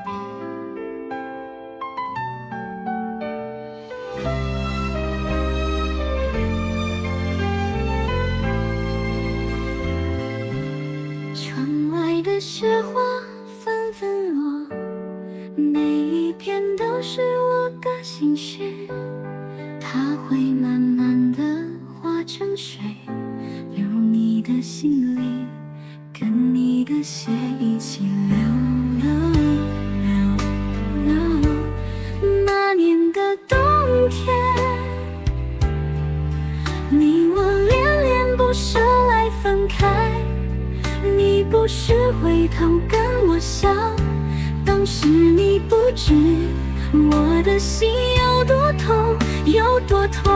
窗外的雪花纷纷落，每一片都是我的心绪，它会慢慢地化成水，流入你的心里，跟你的血一起流。那年的冬天，你我恋恋不舍来分开，你不时回头跟我笑，当时你不知我的心有多痛，有多痛。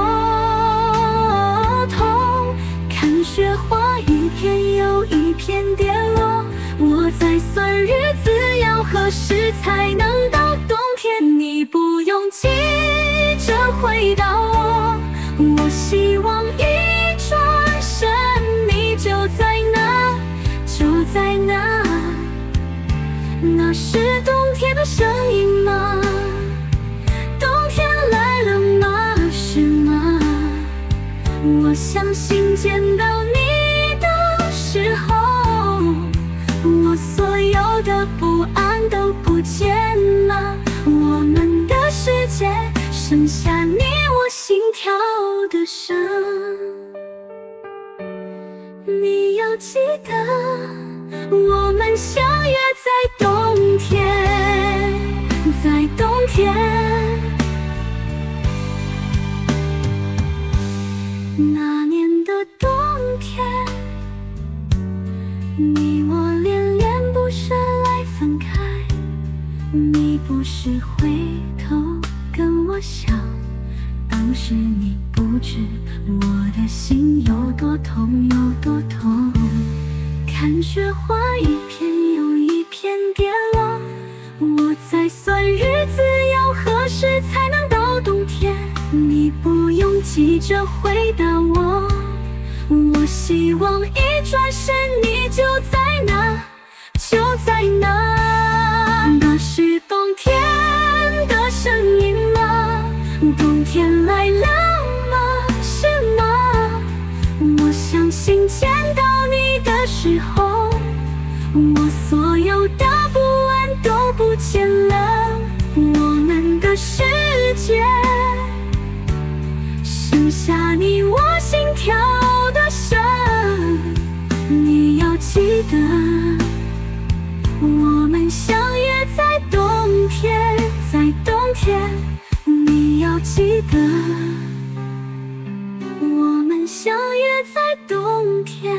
看雪花一片又一片跌落，我在算日子要何时才能到冬天。你不用急着回答我，我希望一转身你就在那，就在那。那是冬天的声音吗？冬天来了吗？是吗？我相信见到你的时候，我所有的不安都不见了，我们的世界剩下你我心跳的声。你要记得，我们相约在冬天，在冬天。那年的冬天，你我恋恋不舍来分开，你不时回头跟我笑，当时你不知我的心有多痛，有多痛。看雪花一片又一片跌落，我在算日子要何时才能到冬天。你不用急着回答我，我希望一转身你就在那，就在那。那是冬天的声音吗？冬天来了吗？是吗？我相信见到你的时候，我所有的不安都不见了，我们的世界剩下你我心跳的声。你要记得，我们相约在冬天，在冬天。你要记得，我们相约在冬天。